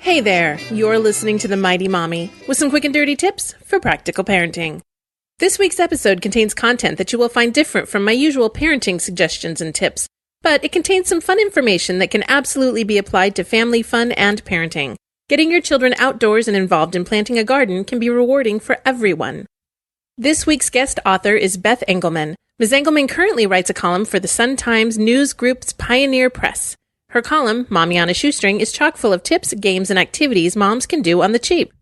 Hey there, you're listening to The Mighty Mommy with some quick and dirty tips for practical parenting. This week's episode contains content that you will find different from my usual parenting suggestions and tips, but it contains some fun information that can absolutely be applied to family fun and parenting. Getting your children outdoors and involved in planting a garden can be rewarding for everyone. This week's guest author is Beth Engelman. Ms. Engelman currently writes a column for the Sun-Times News Group's Pioneer Press. Her column, Mommy on a Shoestring, is chock full of tips, games, and activities moms can do on the cheap.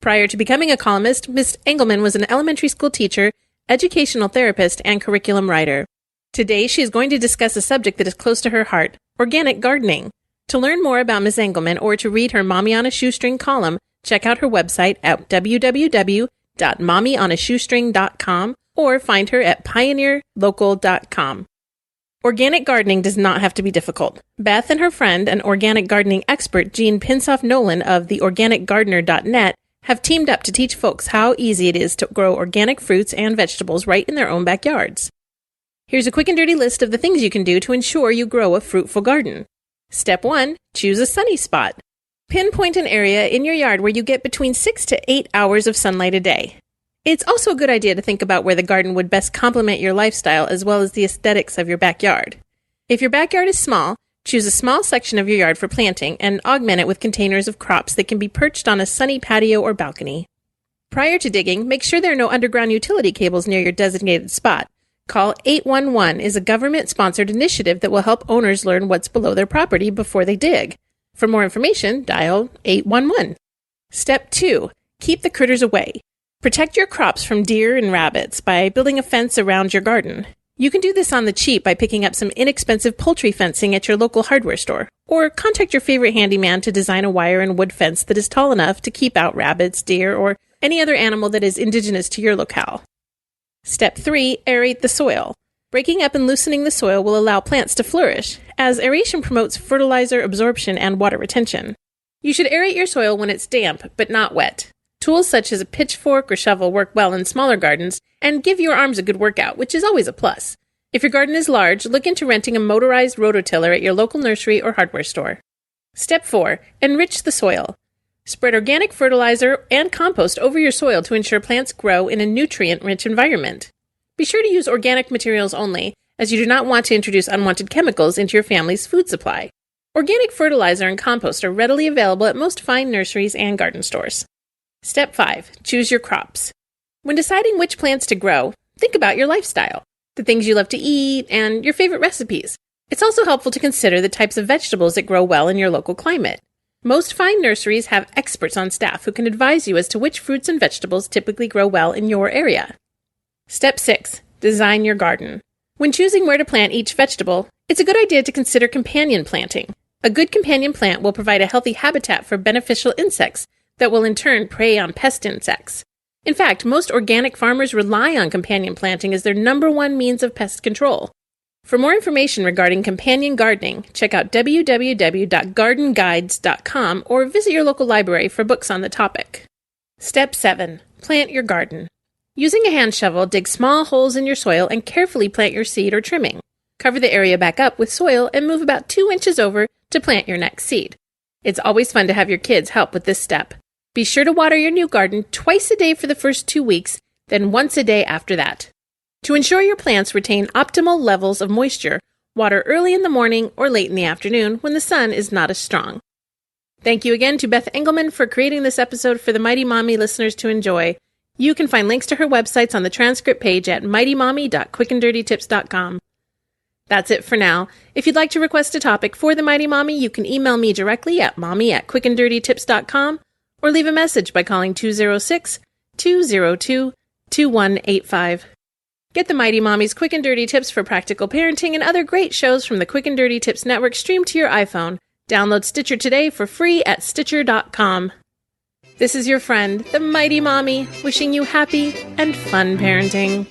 Prior to becoming a columnist, Ms. Engelman was an elementary school teacher, educational therapist, and curriculum writer. Today, she is going to discuss a subject that is close to her heart, organic gardening. To learn more about Ms. Engelman or to read her Mommy on a Shoestring column, check out her website at www.mommyonashoestring.com or find her at pioneerlocal.com. Organic gardening does not have to be difficult. Beth and her friend, an organic gardening expert, Jean Pinsoff-Nolan of theorganicgardener.net, have teamed up to teach folks how easy it is to grow organic fruits and vegetables right in their own backyards. Here's a quick and dirty list of the things you can do to ensure you grow a fruitful garden. Step 1. Choose a sunny spot. Pinpoint an area in your yard where you get between 6 to 8 hours of sunlight a day. It's also a good idea to think about where the garden would best complement your lifestyle as well as the aesthetics of your backyard. If your backyard is small, choose a small section of your yard for planting and augment it with containers of crops that can be perched on a sunny patio or balcony. Prior to digging, make sure there are no underground utility cables near your designated spot. Call 811 is a government-sponsored initiative that will help owners learn what's below their property before they dig. For more information, dial 811. Step 2. Keep the critters away. Protect your crops from deer and rabbits by building a fence around your garden. You can do this on the cheap by picking up some inexpensive poultry fencing at your local hardware store, or contact your favorite handyman to design a wire and wood fence that is tall enough to keep out rabbits, deer, or any other animal that is indigenous to your locale. Step 3. Aerate the soil. Breaking up and loosening the soil will allow plants to flourish, as aeration promotes fertilizer absorption and water retention. You should aerate your soil when it's damp, but not wet. Tools such as a pitchfork or shovel work well in smaller gardens and give your arms a good workout, which is always a plus. If your garden is large, look into renting a motorized rototiller at your local nursery or hardware store. Step 4. Enrich the soil. Spread organic fertilizer and compost over your soil to ensure plants grow in a nutrient-rich environment. Be sure to use organic materials only, as you do not want to introduce unwanted chemicals into your family's food supply. Organic fertilizer and compost are readily available at most fine nurseries and garden stores. Step 5. Choose your crops. When deciding which plants to grow, think about your lifestyle, the things you love to eat, and your favorite recipes. It's also helpful to consider the types of vegetables that grow well in your local climate. Most fine nurseries have experts on staff who can advise you as to which fruits and vegetables typically grow well in your area. Step 6. Design your garden. When choosing where to plant each vegetable, it's a good idea to consider companion planting. A good companion plant will provide a healthy habitat for beneficial insects that will in turn prey on pest insects. In fact, most organic farmers rely on companion planting as their number one means of pest control. For more information regarding companion gardening, check out www.gardenguides.com or visit your local library for books on the topic. Step 7. Plant your garden. Using a hand shovel, dig small holes in your soil and carefully plant your seed or trimming. Cover the area back up with soil and move about 2 inches over to plant your next seed. It's always fun to have your kids help with this step. Be sure to water your new garden twice a day for the first 2 weeks, then once a day after that. To ensure your plants retain optimal levels of moisture, water early in the morning or late in the afternoon when the sun is not as strong. Thank you again to Beth Engelman for creating this episode for the Mighty Mommy listeners to enjoy. You can find links to her websites on the transcript page at mightymommy.quickanddirtytips.com. That's it for now. If you'd like to request a topic for the Mighty Mommy, you can email me directly at mommy@quickanddirtytips.com or leave a message by calling 206-202-2185. Get the Mighty Mommy's Quick and Dirty Tips for practical parenting and other great shows from the Quick and Dirty Tips Network streamed to your iPhone. Download Stitcher today for free at Stitcher.com. This is your friend, the Mighty Mommy, wishing you happy and fun parenting.